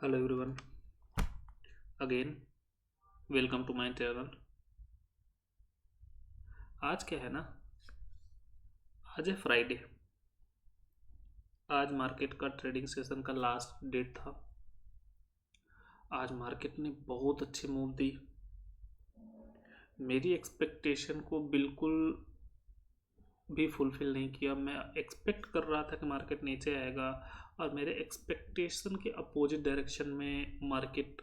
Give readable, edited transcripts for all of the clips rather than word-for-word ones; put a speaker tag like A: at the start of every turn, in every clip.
A: Hello everyone, again welcome to my channel. आज क्या है ना, आज है फ्राइडे। आज मार्केट का ट्रेडिंग सेशन का लास्ट डेट था। आज मार्केट ने बहुत अच्छी मूव दी। मेरी एक्सपेक्टेशन को बिल्कुल भी फुलफिल नहीं किया। मैं एक्सपेक्ट कर रहा था कि मार्केट नीचे आएगा और मेरे एक्सपेक्टेशन के अपोजिट डायरेक्शन में मार्केट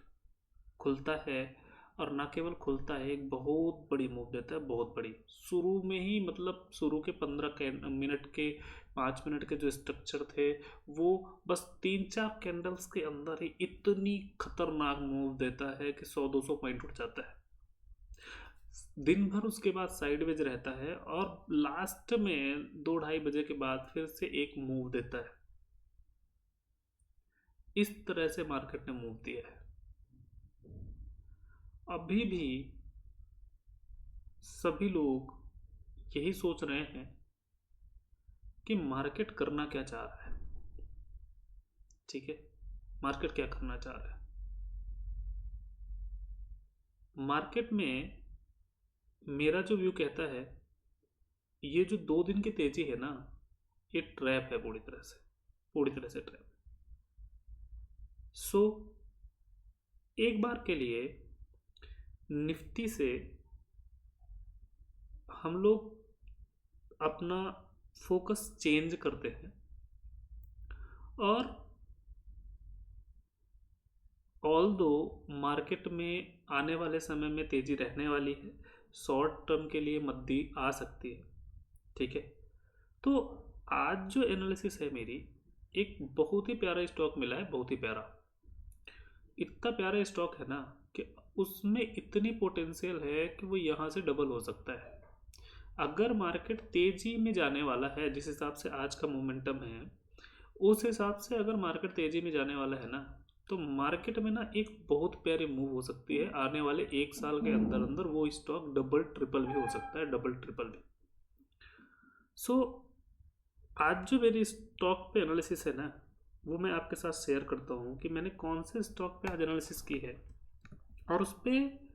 A: खुलता है। और ना केवल खुलता है, एक बहुत बड़ी मूव देता है, बहुत बड़ी। शुरू में ही मतलब शुरू के 15 मिनट के 5 मिनट के जो स्ट्रक्चर थे, वो बस 3-4 कैंडल्स के अंदर ही इतनी खतरनाक मूव देता है कि 100-200 पॉइंट उठ जाता है। दिन भर उसके बाद साइडवेज रहता है और लास्ट में 2-2:30 बजे के बाद फिर से एक मूव देता है। इस तरह से मार्केट ने मूव दिया है। अभी भी सभी लोग यही सोच रहे हैं कि मार्केट करना क्या चाह रहा है। ठीक है, मार्केट क्या करना चाह रहा है। मार्केट में मेरा जो व्यू कहता है, ये जो 2 दिन की तेजी है ना, ये ट्रैप है, पूरी तरह से, पूरी तरह से ट्रैप। सो एक बार के लिए निफ्टी से हम लोग अपना फोकस चेंज करते हैं और ऑल दो मार्केट में आने वाले समय में तेजी रहने वाली है, शॉर्ट टर्म के लिए मद्दी आ सकती है। ठीक है, तो आज जो एनालिसिस है मेरी, एक बहुत ही प्यारा स्टॉक मिला है, बहुत ही प्यारा। इतना प्यारा स्टॉक है ना कि उसमें इतनी पोटेंशियल है कि वो यहाँ से डबल हो सकता है। अगर मार्केट तेजी में जाने वाला है, जिस हिसाब से आज का मोमेंटम है, उस हिसाब से अगर मार्केट तेजी में जाने वाला है ना, तो मार्केट में ना एक बहुत प्यारी मूव हो सकती है। आने वाले 1 साल के अंदर अंदर वो स्टॉक डबल ट्रिपल भी हो सकता है, डबल ट्रिपल भी। सो आज जो मेरी स्टॉक पे एनालिसिस है ना, वो मैं आपके साथ शेयर करता हूँ कि मैंने कौन से स्टॉक पे आज एनालिसिस की है और उस पर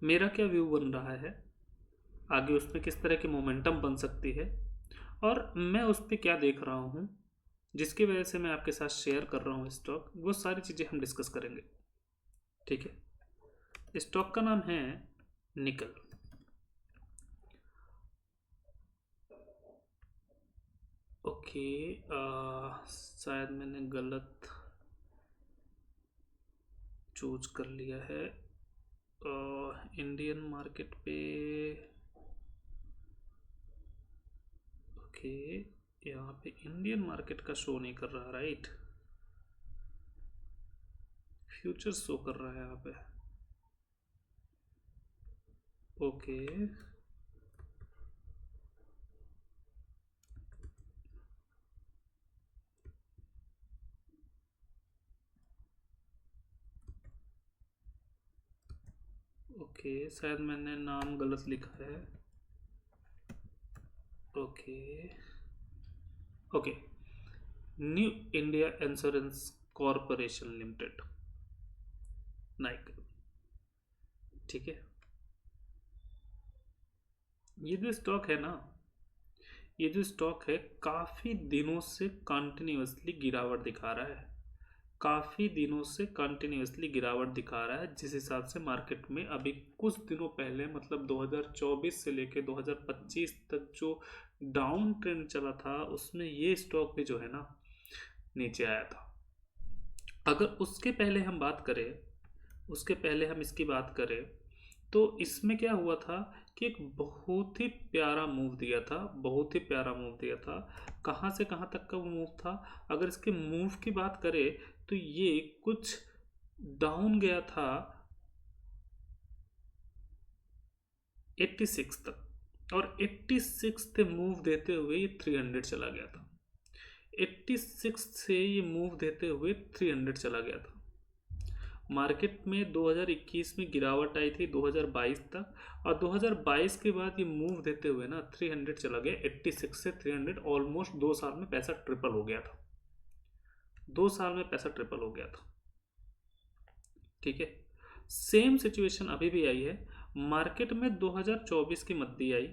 A: मेरा क्या व्यू बन रहा है, आगे उस पर किस तरह की मोमेंटम बन सकती है, और मैं उस पर क्या देख रहा हूँ, जिसकी वजह से मैं आपके साथ शेयर कर रहा हूँ स्टॉक। वो सारी चीज़ें हम डिस्कस करेंगे। ठीक है, स्टॉक का नाम है निकल। ओके, शायद मैंने गलत चूज कर लिया है। इंडियन मार्केट पे ओके, यहाँ पे इंडियन मार्केट का शो नहीं कर रहा, राइट। फ्यूचर शो कर रहा है यहाँ पे। ओके, ओके, शायद मैंने नाम गलत लिखा है। Okay, okay, new India insurance corporation limited, Naik. ठीक है, ये जो स्टॉक है ना, ये जो स्टॉक है काफ़ी दिनों से कंटिन्यूसली गिरावट दिखा रहा है। काफ़ी दिनों से कंटिन्यूसली गिरावट दिखा रहा है, जिस हिसाब से मार्केट में अभी कुछ दिनों पहले, मतलब 2024 से लेके 2025 तक जो डाउन ट्रेंड चला था, उसमें ये स्टॉक भी जो है ना नीचे आया था। अगर उसके पहले हम बात करें, उसके पहले हम इसकी बात करें, तो इसमें क्या हुआ था कि एक बहुत ही प्यारा मूव दिया था, बहुत ही प्यारा मूव दिया था। कहाँ से कहाँ तक का वो मूव था, अगर इसके मूव की बात करें तो ये कुछ डाउन गया था 86 तक, और 86 से मूव देते हुए ये 300 चला गया था। 86 से ये मूव देते हुए 300 चला गया था। मार्केट में 2021 में गिरावट आई थी 2022 तक, और 2022 के बाद ये मूव देते हुए ना 300 चला गया। 86 से 300, ऑलमोस्ट 2 साल में पैसा ट्रिपल हो गया था। 2 साल में पैसा ट्रिपल हो गया था। ठीक है। सेम सिचुएशन अभी भी आई है। मार्केट में 2024 की मद्दी आई,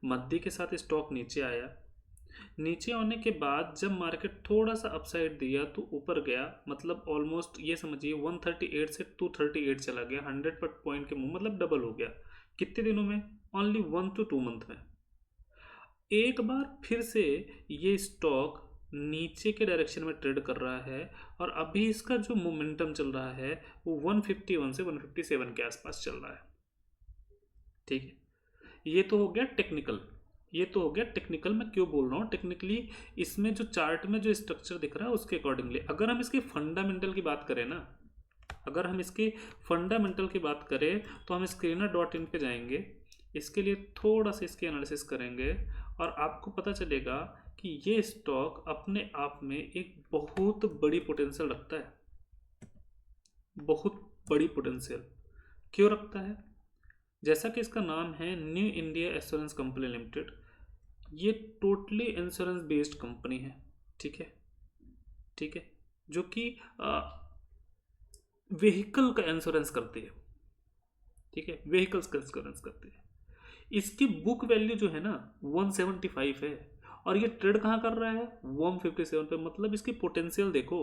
A: मद्दी के साथ स्टॉक नीचे आया। नीचे आने के बाद जब मार्केट थोड़ा सा अपसाइड दिया तो ऊपर गया, मतलब ऑलमोस्ट ये समझिए 138 से 238 चला गया, 100 पॉइंट के मुंह, मतलब डबल हो गया। कितने दिनों में? ओनली 1 to 2 मंथ में। एक बार फिर से ये स्टॉक नीचे के डायरेक्शन में ट्रेड कर रहा है, और अभी इसका जो मोमेंटम चल रहा है वो 151 से 157 के आसपास चल रहा है। ठीक है, ये तो हो गया टेक्निकल। ये तो हो गया टेक्निकल। मैं क्यों बोल रहा हूँ टेक्निकली, इसमें जो चार्ट में जो स्ट्रक्चर दिख रहा है उसके अकॉर्डिंगली। अगर हम इसके फंडामेंटल की बात करें ना, अगर हम इसके फंडामेंटल की बात करें तो हम screener.in पे जाएंगे, इसके लिए थोड़ा सा इसके एनालिसिस करेंगे, और आपको पता चलेगा कि ये स्टॉक अपने आप में एक बहुत बड़ी पोटेंशियल रखता है। बहुत बड़ी पोटेंशियल क्यों रखता है? जैसा कि इसका नाम है new India assurance company limited, ये टोटली इंश्योरेंस बेस्ड कंपनी है। ठीक है, ठीक है, जो कि व्हीकल का इंश्योरेंस करती है। ठीक है, व्हीकल्स का इंश्योरेंस करती है। इसकी बुक वैल्यू जो है ना 175 है, और ये ट्रेड कहाँ कर रहा है? 157 पे। मतलब इसकी पोटेंशियल देखो,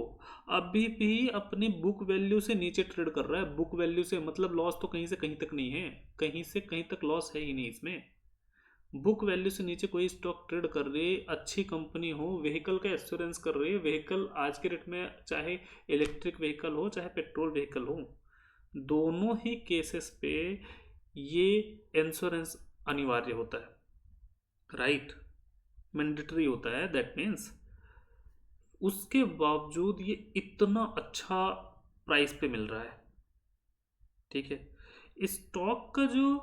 A: अभी भी अपनी बुक वैल्यू से नीचे ट्रेड कर रहा है। बुक वैल्यू से मतलब लॉस तो कहीं से कहीं तक नहीं है, कहीं से कहीं तक लॉस है ही नहीं इसमें। बुक वैल्यू से नीचे कोई स्टॉक ट्रेड कर रही है, अच्छी कंपनी हो, व्हीकल का एश्योरेंस कर रही है। व्हीकल आज के रेट में चाहे इलेक्ट्रिक व्हीकल हो चाहे पेट्रोल व्हीकल हो, दोनों ही केसेस पे ये इंश्योरेंस अनिवार्य होता है, राइट, मैंडेटरी होता है। दैट मीन्स उसके बावजूद ये इतना अच्छा प्राइस पे मिल रहा है। ठीक है, स्टॉक का जो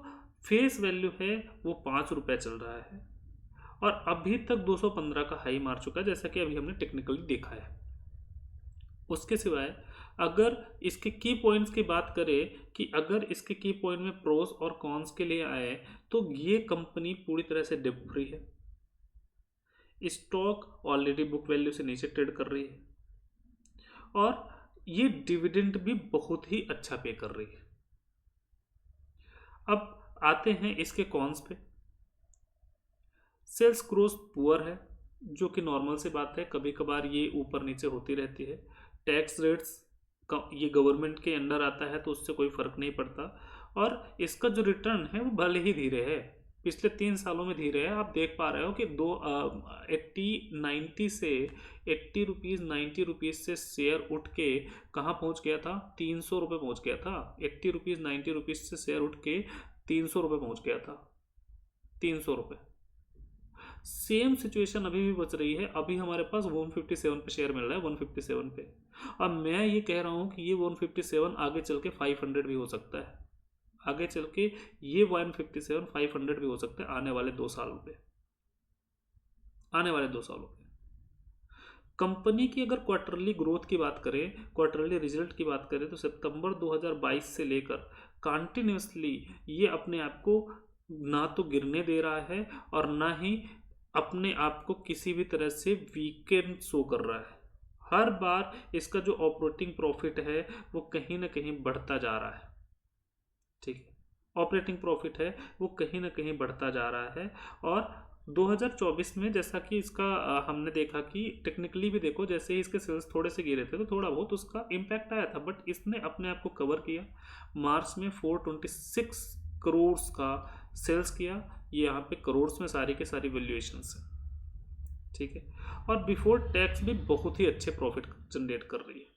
A: फेस वैल्यू है वो 5 रुपये चल रहा है, और अभी तक 215 का हाई मार चुका है, जैसा कि अभी हमने टेक्निकली देखा है। उसके सिवाय अगर इसके की पॉइंट्स की बात करें, कि अगर इसके की पॉइंट में प्रोस और कॉन्स के लिए आए, तो ये कंपनी पूरी तरह से डेब्ट फ्री है। स्टॉक ऑलरेडी बुक वैल्यू से नीचे ट्रेड कर रही है, और ये डिविडेंड भी बहुत ही अच्छा पे कर रही है। अब आते हैं इसके कॉन्स पे। सेल्स ग्रोथ पुअर है, जो कि नॉर्मल सी बात है, कभी कभार ये ऊपर नीचे होती रहती है। टैक्स रेट्स ये गवर्नमेंट के अंडर आता है तो उससे कोई फर्क नहीं पड़ता, और इसका जो रिटर्न है वो भले ही धीरे है, पिछले 3 सालों में धीरे है। आप देख पा रहे हो कि 90 से 80 रुपीज़ 90 रुपीज़ से शेयर उठ के कहाँ पहुँच गया था? 300 रुपये पहुँच गया था। 80 रुपीज़ 90 रुपीज़ से शेयर उठ के 300 रुपये पहुँच गया था। 300 रुपये। सेम सिचुएशन अभी भी बच रही है। अभी हमारे पास 157 पे शेयर मिल रहा है, 157 पे। अब मैं ये कह रहा हूँ कि ये 157 आगे चल के 500 भी हो सकता है। आगे चल के ये 157 500 भी हो सकता है आने वाले 2 सालों पे। आने वाले 2 सालों पे कंपनी की अगर क्वार्टरली ग्रोथ की बात करें, क्वार्टरली रिजल्ट की बात करें, तो सितंबर 2022 से लेकर कंटिन्यूसली ये अपने आप को ना तो गिरने दे रहा है, और ना ही अपने आप को किसी भी तरह से वीकेंड शो कर रहा है। हर बार इसका जो ऑपरेटिंग प्रॉफिट है वो कहीं ना कहीं बढ़ता जा रहा है। ठीक है, ऑपरेटिंग प्रॉफिट है वो कहीं ना कहीं बढ़ता जा रहा है। और 2024 में जैसा कि इसका हमने देखा कि टेक्निकली भी देखो, जैसे ही इसके सेल्स थोड़े से गिरे थे तो थोड़ा बहुत उसका इम्पैक्ट आया था, बट इसने अपने आप को कवर किया। मार्च में 426 करोड़ का सेल्स किया। ये यहाँ पे करोड़ में सारी के सारी वैल्यूएशन है। ठीक है, और बिफोर टैक्स भी बहुत ही अच्छे प्रॉफिट जनरेट कर रही है।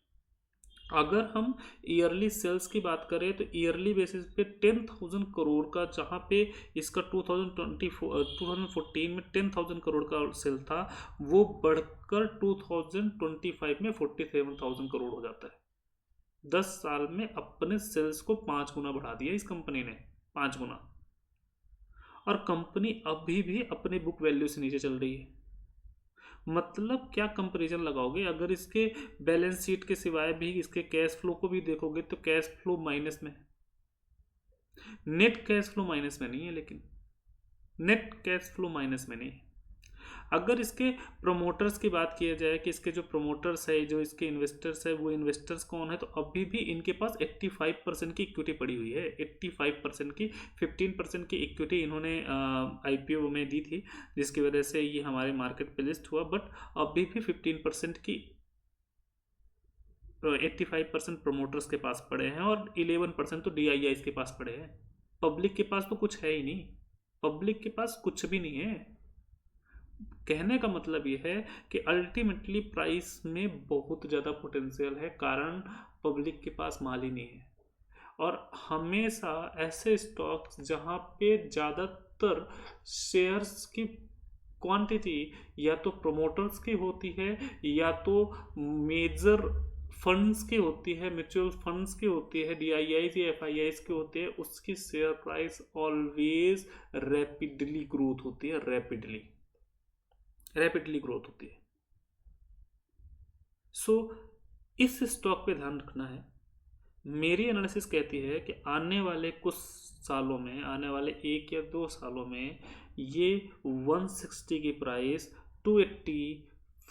A: अगर हम ईयरली सेल्स की बात करें तो ईयरली बेसिस पे 10,000 करोड़ का, जहाँ पे इसका 2014 में 10,000 करोड़ का सेल था, वो बढ़कर 2025 में 47,000 करोड़ हो जाता है। 10 साल में अपने सेल्स को 5 गुना बढ़ा दिया इस कंपनी ने, 5 गुना। और कंपनी अभी भी अपने बुक वैल्यू से नीचे चल रही है। मतलब क्या कंपैरिजन लगाओगे? अगर इसके बैलेंस शीट के सिवाय भी इसके कैश फ्लो को भी देखोगे तो कैश फ्लो माइनस में, नेट कैश फ्लो माइनस में नहीं है, लेकिन नेट कैश फ्लो माइनस में नहीं है। अगर इसके प्रोमोटर्स की बात किया जाए कि इसके जो प्रोमोटर्स है, जो इसके इन्वेस्टर्स है, वो इन्वेस्टर्स कौन है, तो अभी भी इनके पास 85% की इक्विटी पड़ी हुई है। 85% की, 15% की इक्विटी इन्होंने आईपीओ में दी थी, जिसकी वजह से ये हमारे मार्केट पे लिस्ट हुआ। बट अभी भी 15% की 85% प्रोमोटर्स के पास पड़े हैं और 11% तो DIIs के पास पड़े हैं। पब्लिक के पास तो कुछ है ही नहीं, पब्लिक के पास कुछ भी नहीं है। कहने का मतलब ये है कि अल्टीमेटली प्राइस में बहुत ज़्यादा पोटेंशियल है, कारण पब्लिक के पास माल ही नहीं है। और हमेशा ऐसे स्टॉक्स जहाँ पे ज़्यादातर शेयर्स की क्वांटिटी या तो प्रोमोटर्स की होती है या तो मेजर फंड्स की होती है, म्यूचुअल फंड्स की होती है, DIIs या FIIs की होती है, उसकी share price always rapidly growth होती है, रैपिडली ग्रोथ होती है। सो इस स्टॉक पे ध्यान रखना है। मेरी एनालिसिस कहती है कि आने वाले कुछ सालों में, आने वाले 1 या 2 सालों में ये 160 की प्राइस 280,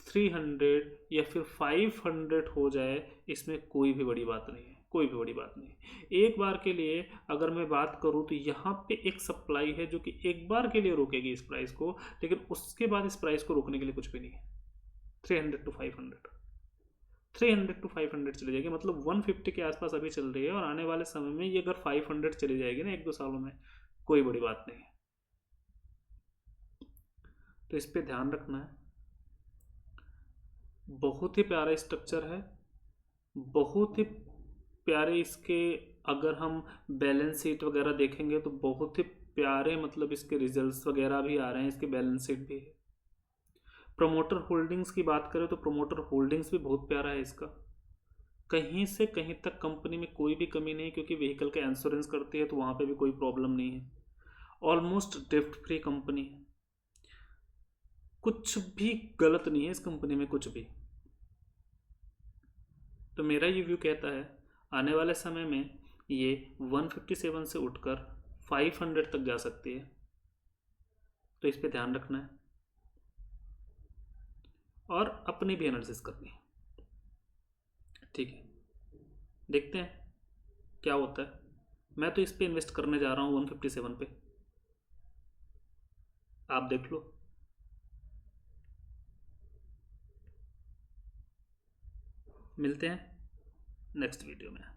A: 300 या फिर 500 हो जाए, इसमें कोई भी बड़ी बात नहीं है, कोई भी बड़ी बात नहीं। एक बार के लिए अगर मैं बात करूं तो यहाँ पे एक सप्लाई है जो कि एक बार के लिए रोकेगी इस प्राइस को, लेकिन उसके बाद इस प्राइस को रोकने के लिए कुछ भी नहीं है। 300 to 500, 300 to 500 चली जाएगी, मतलब 150 के आसपास अभी चल रही है, और आने वाले समय में ये अगर 500 चली जाएगी ना 1-2 सालों में, कोई बड़ी बात नहीं है। तो इस पे ध्यान रखना है। बहुत ही प्यारा स्ट्रक्चर है, बहुत ही प्यारे इसके, अगर हम बैलेंस शीट वगैरह देखेंगे तो बहुत ही प्यारे, मतलब इसके रिजल्ट्स वगैरह भी आ रहे हैं, इसकी बैलेंस शीट भी है। प्रमोटर होल्डिंग्स की बात करें तो प्रमोटर होल्डिंग्स भी बहुत प्यारा है इसका, कहीं से कहीं तक कंपनी में कोई भी कमी नहीं, क्योंकि व्हीकल का इंश्योरेंस करती है तो वहाँ पे भी कोई प्रॉब्लम नहीं है। ऑलमोस्ट डेप्ट फ्री कंपनी है, कुछ भी गलत नहीं है इस कंपनी में, कुछ भी। तो मेरा ये व्यू कहता है आने वाले समय में ये 157 से उठकर 500 तक जा सकती है, तो इस पे ध्यान रखना है और अपनी भी एनालिसिस करनी है। ठीक है, देखते हैं क्या होता है। मैं तो इस पे इन्वेस्ट करने जा रहा हूँ 157 पे, आप देख लो। मिलते हैं नेक्स्ट वीडियो में।